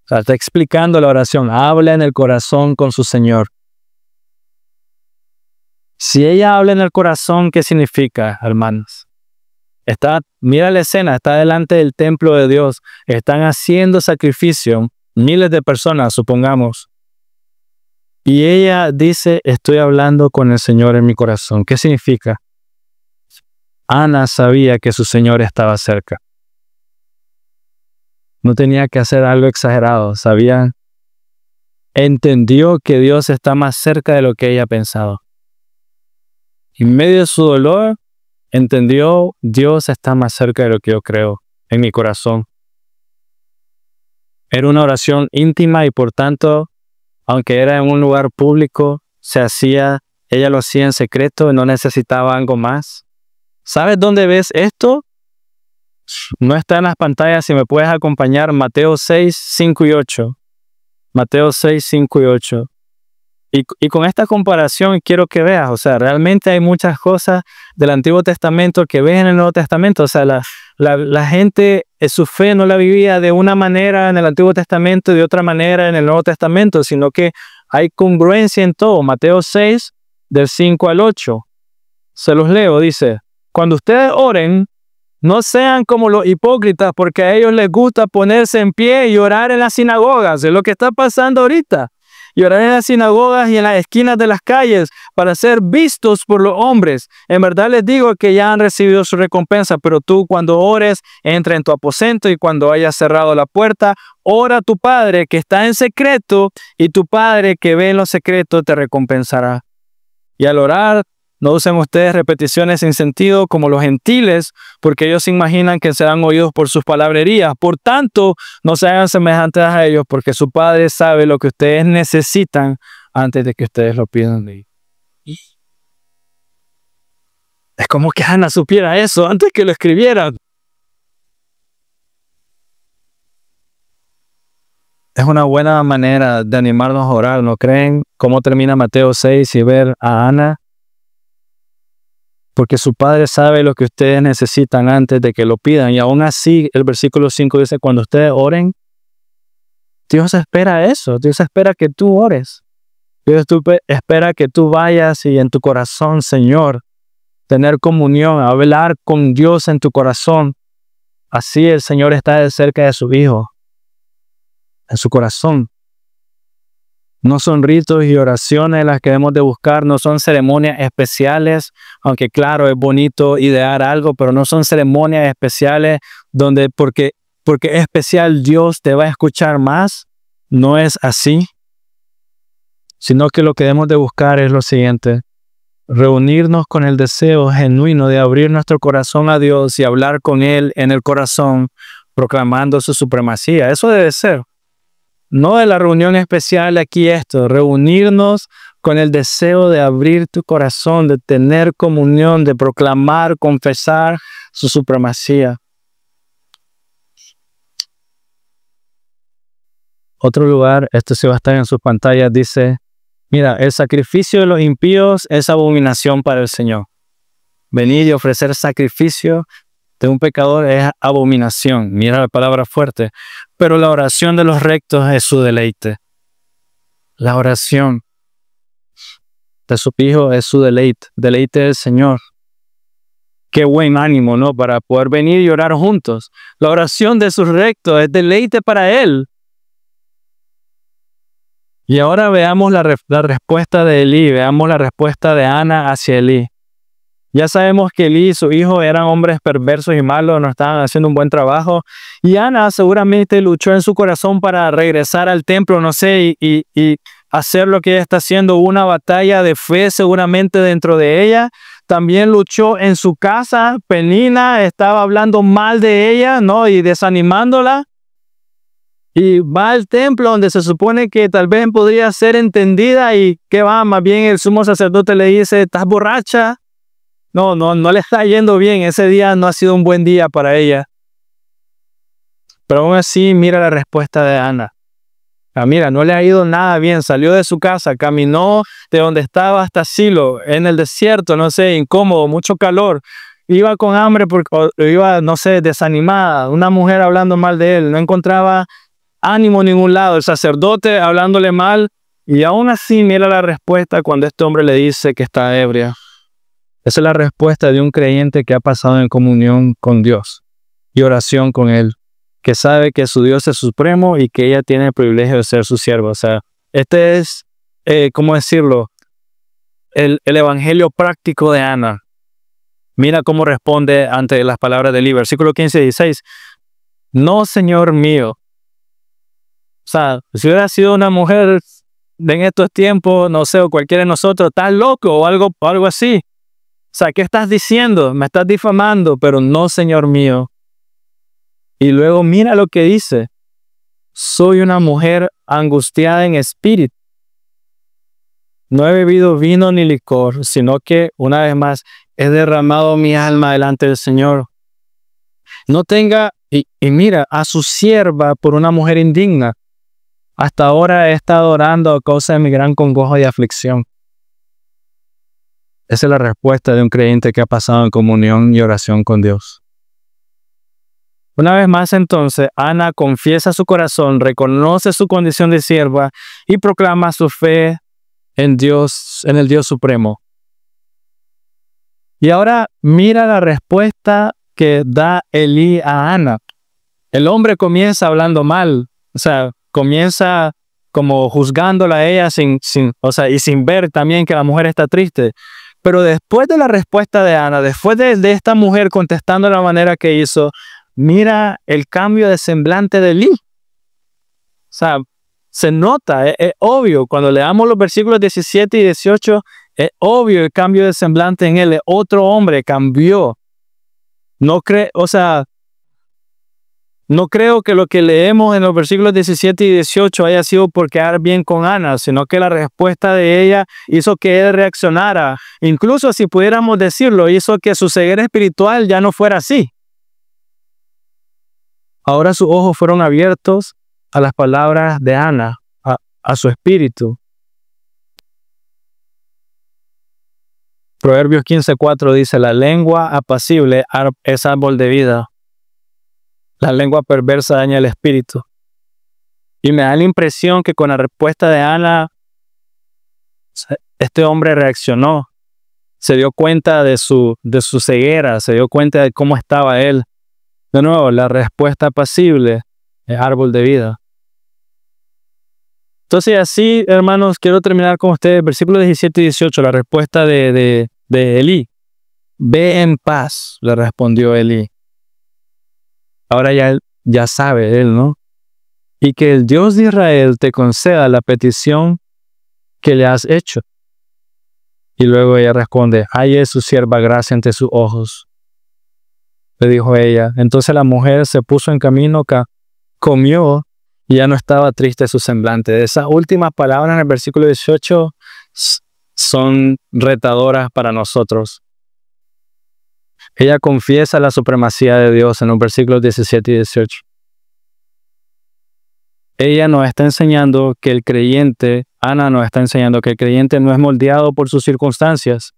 O sea, está explicando la oración, habla en el corazón con su Señor. Si ella habla en el corazón, ¿qué significa, hermanos? Mira la escena, está delante del templo de Dios, están haciendo sacrificio, miles de personas, supongamos. Y ella dice, estoy hablando con el Señor en mi corazón. ¿Qué significa? Ana sabía que su Señor estaba cerca. No tenía que hacer algo exagerado, entendió que Dios está más cerca de lo que ella pensaba. En medio de su dolor, entendió, Dios está más cerca de lo que yo creo, en mi corazón. Era una oración íntima y por tanto, aunque era en un lugar público, ella lo hacía en secreto y no necesitaba algo más. ¿Sabes dónde ves esto? No está en las pantallas, si me puedes acompañar, Mateo 6, 5 y 8. Mateo 6, 5 y 8. Y con esta comparación quiero que veas, o sea, realmente hay muchas cosas del Antiguo Testamento que ves en el Nuevo Testamento. O sea, la gente, su fe no la vivía de una manera en el Antiguo Testamento y de otra manera en el Nuevo Testamento, sino que hay congruencia en todo. Mateo 6, del 5 al 8. Se los leo, dice, cuando ustedes oren, no sean como los hipócritas, porque a ellos les gusta ponerse en pie y orar en las sinagogas. Es lo que está pasando ahorita. Y orar en las sinagogas y en las esquinas de las calles para ser vistos por los hombres. En verdad les digo que ya han recibido su recompensa, pero tú cuando ores, entra en tu aposento y cuando hayas cerrado la puerta, ora a tu Padre que está en secreto y tu Padre que ve en lo secreto te recompensará. Y al orar, No usen ustedes repeticiones sin sentido como los gentiles, porque ellos se imaginan que serán oídos por sus palabrerías. Por tanto, no se hagan semejantes a ellos, porque su Padre sabe lo que ustedes necesitan antes de que ustedes lo pidan. Es como que Ana supiera eso antes que lo escribiera. Es una buena manera de animarnos a orar, ¿no creen? ¿Cómo termina Mateo 6 y ver a Ana? Porque su Padre sabe lo que ustedes necesitan antes de que lo pidan. Y aún así, el versículo 5 dice, cuando ustedes oren, Dios espera eso. Dios espera que tú ores. Dios espera que tú vayas y en tu corazón, Señor, tener comunión, hablar con Dios en tu corazón. Así el Señor está de cerca de su Hijo, en su corazón. No son ritos y oraciones las que debemos de buscar, no son ceremonias especiales, aunque claro, es bonito idear algo, pero no son ceremonias especiales donde porque es especial Dios te va a escuchar más. No es así, sino que lo que debemos de buscar es lo siguiente: reunirnos con el deseo genuino de abrir nuestro corazón a Dios y hablar con Él en el corazón, proclamando su supremacía. Eso debe ser. No de la reunión especial aquí esto, reunirnos con el deseo de abrir tu corazón, de tener comunión, de proclamar, confesar su supremacía. Otro lugar, esto sí va a estar en sus pantallas, dice, mira, el sacrificio de los impíos es abominación para el Señor. Venir y ofrecer sacrificio de un pecador es abominación. Mira la palabra fuerte. Pero la oración de los rectos es su deleite. La oración de su Hijo es su deleite. Deleite del Señor. Qué buen ánimo, ¿no? Para poder venir y orar juntos. La oración de sus rectos es deleite para Él. Y ahora veamos la respuesta de Elí. Veamos la respuesta de Ana hacia Elí. Ya sabemos que Elí y su hijo eran hombres perversos y malos, no estaban haciendo un buen trabajo. Y Ana seguramente luchó en su corazón para regresar al templo, no sé, y hacer lo que ella está haciendo, una batalla de fe seguramente dentro de ella. También luchó en su casa. Penina estaba hablando mal de ella, ¿no? Y desanimándola. Y va al templo donde se supone que tal vez podría ser entendida y ¿qué va? Más bien el sumo sacerdote le dice, ¿estás borracha? No le está yendo bien. Ese día no ha sido un buen día para ella. Pero aún así, mira la respuesta de Ana. Mira, no le ha ido nada bien. Salió de su casa, caminó de donde estaba hasta Silo, en el desierto, no sé, incómodo, mucho calor. Iba con hambre porque iba, no sé, desanimada. Una mujer hablando mal de él. No encontraba ánimo en ningún lado. El sacerdote hablándole mal. Y aún así, mira la respuesta cuando este hombre le dice que está ebria. Esa es la respuesta de un creyente que ha pasado en comunión con Dios y oración con Él, que sabe que su Dios es supremo y que ella tiene el privilegio de ser su sierva. O sea, este es, ¿cómo decirlo? El evangelio práctico de Ana. Mira cómo responde ante las palabras del libro. Versículo 15 y 16. No, Señor mío. O sea, si hubiera sido una mujer en estos tiempos, no sé, o cualquiera de nosotros, estás loco o algo así. O sea, ¿qué estás diciendo? Me estás difamando, pero no, Señor mío. Y luego mira lo que dice. Soy una mujer angustiada en espíritu. No he bebido vino ni licor, sino que, una vez más, he derramado mi alma delante del Señor. No tenga, y mira, a su sierva por una mujer indigna. Hasta ahora he estado orando a causa de mi gran congoja y aflicción. Esa es la respuesta de un creyente que ha pasado en comunión y oración con Dios. Una vez más entonces, Ana confiesa su corazón, reconoce su condición de sierva y proclama su fe en Dios, en el Dios supremo. Y ahora mira la respuesta que da Elí a Ana. El hombre comienza hablando mal, o sea, comienza como juzgándola a ella y sin ver también que la mujer está triste. Pero después de la respuesta de Ana, después de esta mujer contestando de la manera que hizo, mira el cambio de semblante de Elí. O sea, se nota, es obvio. Cuando leamos los versículos 17 y 18, Es obvio el cambio de semblante en él. Otro hombre cambió. No creo que lo que leemos en los versículos 17 y 18 haya sido por quedar bien con Ana, sino que la respuesta de ella hizo que él reaccionara. Incluso, si pudiéramos decirlo, hizo que su ceguera espiritual ya no fuera así. Ahora sus ojos fueron abiertos a las palabras de Ana, a su espíritu. Proverbios 15:4 dice: la lengua apacible es árbol de vida. La lengua perversa daña el espíritu. Y me da la impresión que con la respuesta de Ana, este hombre reaccionó. Se dio cuenta de su ceguera, se dio cuenta de cómo estaba él. De nuevo, la respuesta apacible es árbol de vida. Entonces, así, hermanos, quiero terminar con ustedes. Versículos 17 y 18, la respuesta de Elí. Ve en paz, le respondió Elí. Ahora ya sabe él, ¿no? Y que el Dios de Israel te conceda la petición que le has hecho. Y luego ella responde: halle su sierva gracia ante sus ojos. Le dijo ella. Entonces la mujer se puso en camino, comió, y ya no estaba triste su semblante. Esas últimas palabras en el versículo 18 son retadoras para nosotros. Ella confiesa la supremacía de Dios en los versículos 17 y 18. Ella nos está enseñando que el creyente, Ana nos está enseñando que el creyente no es moldeado por sus circunstancias,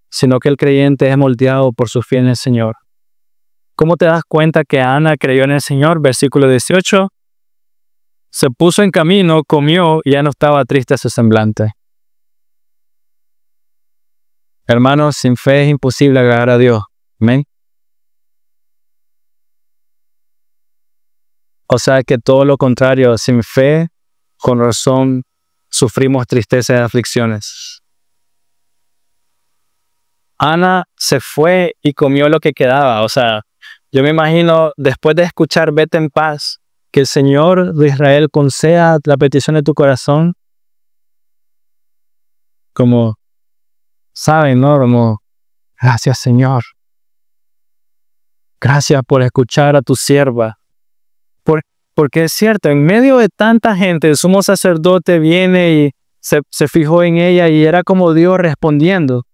sino que el creyente es moldeado por su fe en el Señor. ¿Cómo te das cuenta que Ana creyó en el Señor? Versículo 18. Se puso en camino, comió y ya no estaba triste su semblante. Hermanos, sin fe es imposible agradar a Dios. Amén. O sea que todo lo contrario, sin fe, con razón, sufrimos tristeza y aflicciones. Ana se fue y comió lo que quedaba. O sea, yo me imagino, después de escuchar vete en paz, que el Señor de Israel conceda la petición de tu corazón. Como, ¿saben, no? Como, gracias, Señor. Gracias por escuchar a tu sierva. Porque es cierto, en medio de tanta gente, el sumo sacerdote viene y se fijó en ella y era como Dios respondiendo.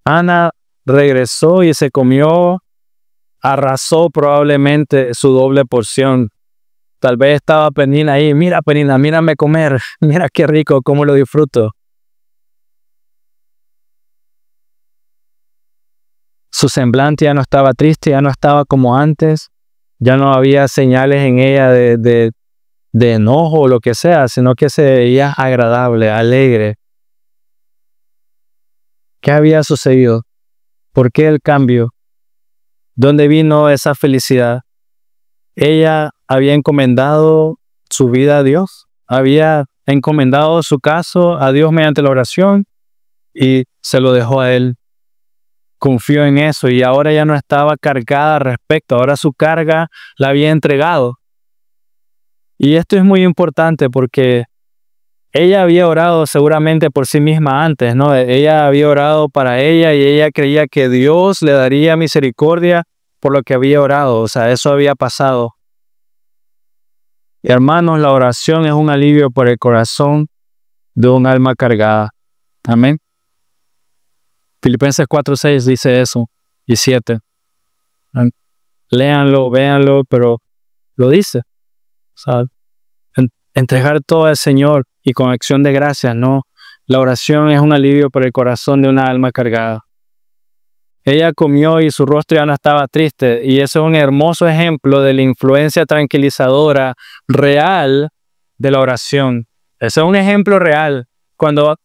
Ana regresó y se comió, arrasó probablemente su doble porción. Tal vez estaba Penina ahí. Mira, Penina, mírame comer. Mira qué rico, cómo lo disfruto. Su semblante ya no estaba triste, ya no estaba como antes. Ya no había señales en ella de enojo o lo que sea, sino que se veía agradable, alegre. ¿Qué había sucedido? ¿Por qué el cambio? ¿Dónde vino esa felicidad? Ella había encomendado su vida a Dios, había encomendado su caso a Dios mediante la oración y se lo dejó a Él. Confió en eso y ahora ya no estaba cargada al respecto, ahora su carga la había entregado. Y esto es muy importante porque ella había orado seguramente por sí misma antes, ¿no? Ella había orado para ella y ella creía que Dios le daría misericordia por lo que había orado. O sea, eso había pasado. Y hermanos, la oración es un alivio por el corazón de un alma cargada. Amén. Filipenses 4:6 dice eso, y 7. Léanlo, véanlo, pero lo dice. O sea, entregar todo al Señor y con acción de gracias, no. La oración es un alivio por el corazón de una alma cargada. Ella comió y su rostro ya no estaba triste, y eso es un hermoso ejemplo de la influencia tranquilizadora real de la oración. Eso es un ejemplo real.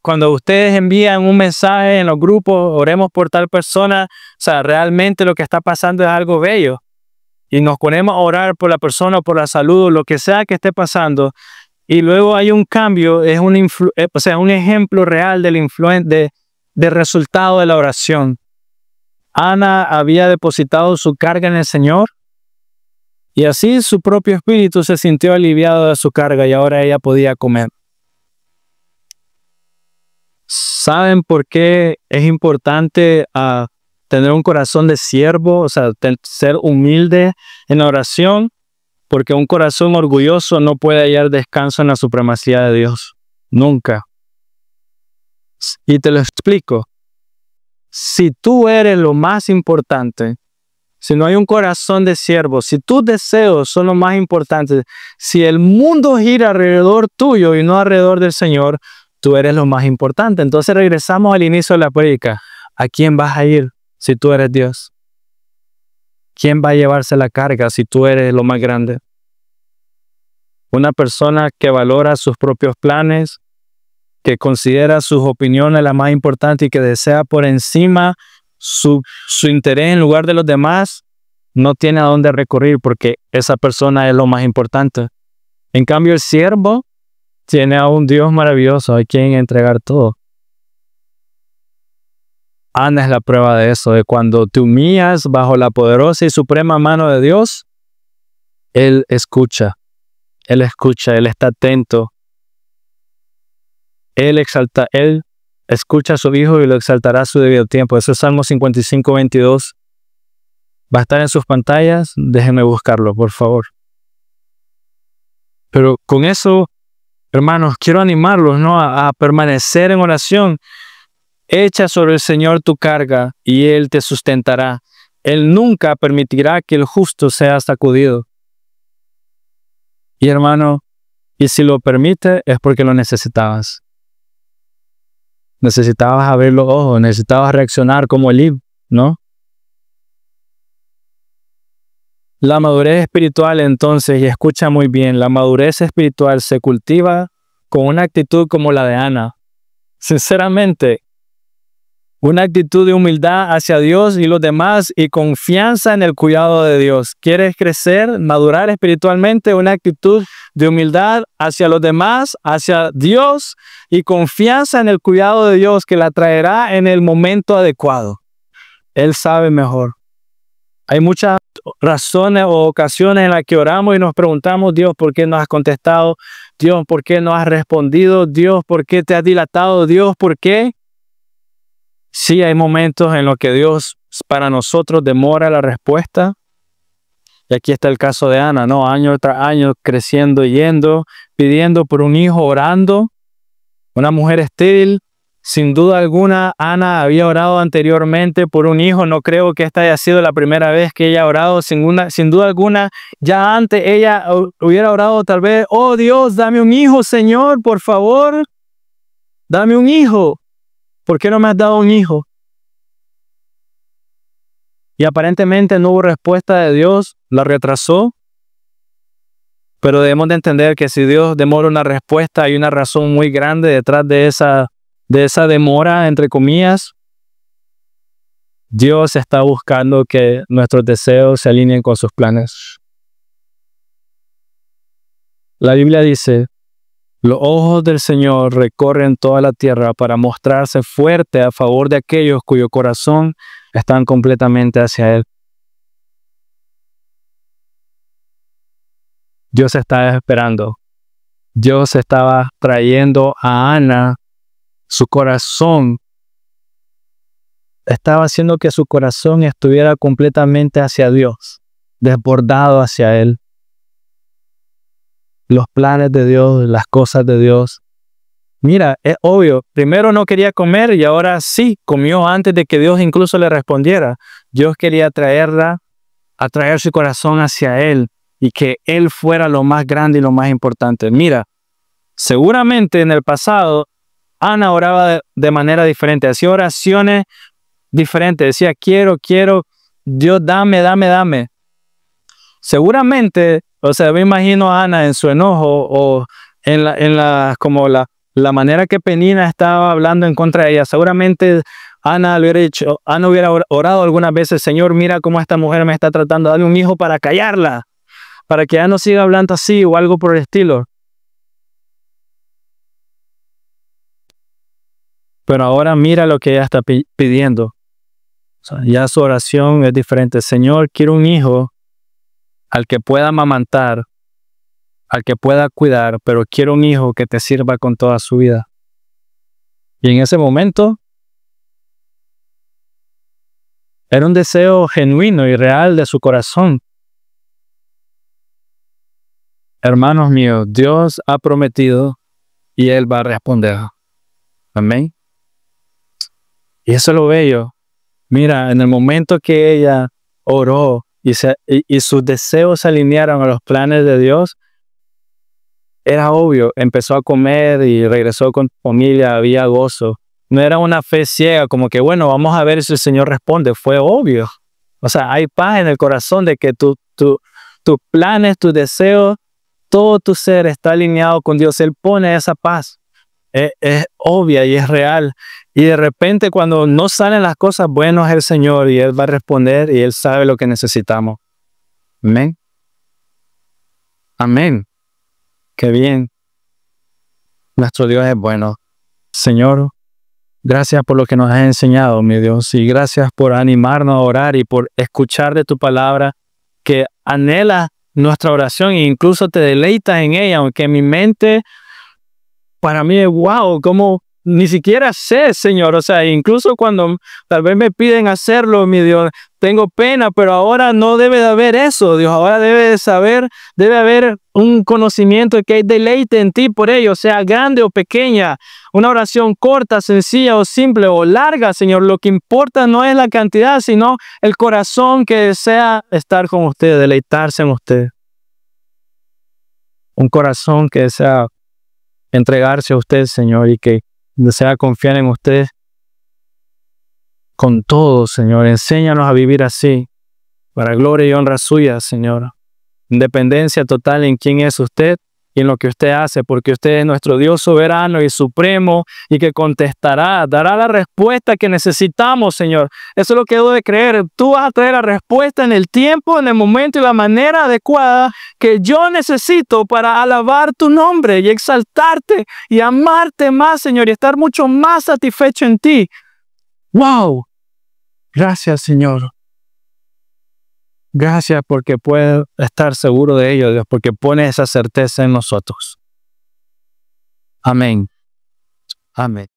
Cuando ustedes envían un mensaje en los grupos, oremos por tal persona, o sea, realmente lo que está pasando es algo bello. Y nos ponemos a orar por la persona, por la salud, lo que sea que esté pasando. Y luego hay un cambio, es un ejemplo real del resultado de la oración. Ana había depositado su carga en el Señor y así su propio espíritu se sintió aliviado de su carga y ahora ella podía comer. ¿Saben por qué es importante tener un corazón de siervo? O sea, ser humilde en la oración. Porque un corazón orgulloso no puede hallar descanso en la supremacía de Dios. Nunca. Y te lo explico. Si tú eres lo más importante, si no hay un corazón de siervo, si tus deseos son lo más importantes, si el mundo gira alrededor tuyo y no alrededor del Señor, tú eres lo más importante. Entonces regresamos al inicio de la prédica. ¿A quién vas a ir si tú eres Dios? ¿Quién va a llevarse la carga si tú eres lo más grande? Una persona que valora sus propios planes, que considera sus opiniones las más importantes y que desea por encima su interés en lugar de los demás, no tiene a dónde recurrir porque esa persona es lo más importante. En cambio, el siervo tiene a un Dios maravilloso a quien entregar todo. Ana es la prueba de eso, de cuando te humillas bajo la poderosa y suprema mano de Dios, Él escucha. Él escucha, Él está atento. Él escucha a su Hijo y lo exaltará a su debido tiempo. Eso es Salmo 55, 22. Va a estar en sus pantallas. Déjenme buscarlo, por favor. Pero con eso, hermanos, quiero animarlos, ¿no? a permanecer en oración. Echa sobre el Señor tu carga y Él te sustentará. Él nunca permitirá que el justo sea sacudido. Y hermano, y si lo permite es porque lo necesitabas. Necesitabas abrir los ojos, necesitabas reaccionar como Elí, ¿no? La madurez espiritual entonces, y escucha muy bien, la madurez espiritual se cultiva con una actitud como la de Ana. Sinceramente, una actitud de humildad hacia Dios y los demás y confianza en el cuidado de Dios. ¿Quieres crecer, madurar espiritualmente? Una actitud de humildad hacia los demás, hacia Dios y confianza en el cuidado de Dios que la traerá en el momento adecuado. Él sabe mejor. Hay muchas razones o ocasiones en las que oramos y nos preguntamos, Dios, ¿por qué no has contestado? Dios, ¿por qué no has respondido? Dios, ¿por qué te has dilatado? Dios, ¿por qué? Sí, hay momentos en los que Dios para nosotros demora la respuesta. Y aquí está el caso de Ana, ¿no? Año tras año creciendo, yendo, pidiendo por un hijo, orando. Una mujer estéril. Sin duda alguna, Ana había orado anteriormente por un hijo. No creo que esta haya sido la primera vez que ella ha orado. Sin duda alguna, ya antes ella hubiera orado tal vez, oh Dios, dame un hijo, Señor, por favor. Dame un hijo. ¿Por qué no me has dado un hijo? Y aparentemente no hubo respuesta de Dios, la retrasó. Pero debemos de entender que si Dios demora una respuesta, hay una razón muy grande detrás de esa demora, entre comillas. Dios está buscando que nuestros deseos se alineen con sus planes. La Biblia dice, los ojos del Señor recorren toda la tierra para mostrarse fuerte a favor de aquellos cuyo corazón están completamente hacia Él. Dios estaba esperando. Dios estaba trayendo a Ana, su corazón. Estaba haciendo que su corazón estuviera completamente hacia Dios, desbordado hacia Él. Los planes de Dios, las cosas de Dios. Mira, es obvio, primero no quería comer y ahora sí, comió antes de que Dios incluso le respondiera. Dios quería atraer su corazón hacia Él y que Él fuera lo más grande y lo más importante. Mira, seguramente en el pasado, Ana oraba de manera diferente, hacía oraciones diferentes, decía, quiero, Dios, dame. Seguramente, o sea, me imagino a Ana en su enojo o como la manera que Penina estaba hablando en contra de ella. Seguramente Ana hubiera orado algunas veces, Señor, mira cómo esta mujer me está tratando, dame un hijo para callarla, para que ella no siga hablando así o algo por el estilo. Pero ahora mira lo que ella está pidiendo. O sea, ya su oración es diferente. Señor, quiero un hijo al que pueda amamantar, al que pueda cuidar, pero quiero un hijo que te sirva con toda su vida. Y en ese momento era un deseo genuino y real de su corazón. Hermanos míos, Dios ha prometido y Él va a responder. Amén. Y eso es lo bello. Mira, en el momento que ella oró y sus deseos se alinearon a los planes de Dios, era obvio, empezó a comer y regresó con su familia, había gozo. No era una fe ciega, como que bueno, vamos a ver si el Señor responde. Fue obvio. O sea, hay paz en el corazón de que tus planes, tus deseos, todo tu ser está alineado con Dios. Él pone esa paz. Es obvia y es real. Y de repente cuando no salen las cosas, bueno es el Señor y Él va a responder y Él sabe lo que necesitamos. Amén. Amén. Qué bien. Nuestro Dios es bueno. Señor, gracias por lo que nos has enseñado, mi Dios, y gracias por animarnos a orar y por escuchar de tu palabra que anhela nuestra oración e incluso te deleitas en ella, aunque mi mente para mí es wow, como ni siquiera sé, Señor, o sea, incluso cuando tal vez me piden hacerlo, mi Dios, tengo pena, pero ahora no debe de haber eso, Dios, ahora debe haber un conocimiento de que hay deleite en ti por ello, sea grande o pequeña, una oración corta, sencilla o simple o larga, Señor, lo que importa no es la cantidad, sino el corazón que desea estar con usted, deleitarse en usted. Un corazón que desea entregarse a usted, Señor, y que desea confiar en usted con todo, Señor. Enséñanos a vivir así, para gloria y honra suya, Señor. Independencia total en quién es usted y en lo que usted hace, porque usted es nuestro Dios soberano y supremo y que contestará, dará la respuesta que necesitamos, Señor. Eso es lo que debo de creer. Tú vas a traer la respuesta en el tiempo, en el momento y la manera adecuada que yo necesito para alabar tu nombre y exaltarte y amarte más, Señor, y estar mucho más satisfecho en ti. ¡Wow! Gracias, Señor. Gracias porque puedo estar seguro de ello, Dios, porque pone esa certeza en nosotros. Amén. Amén.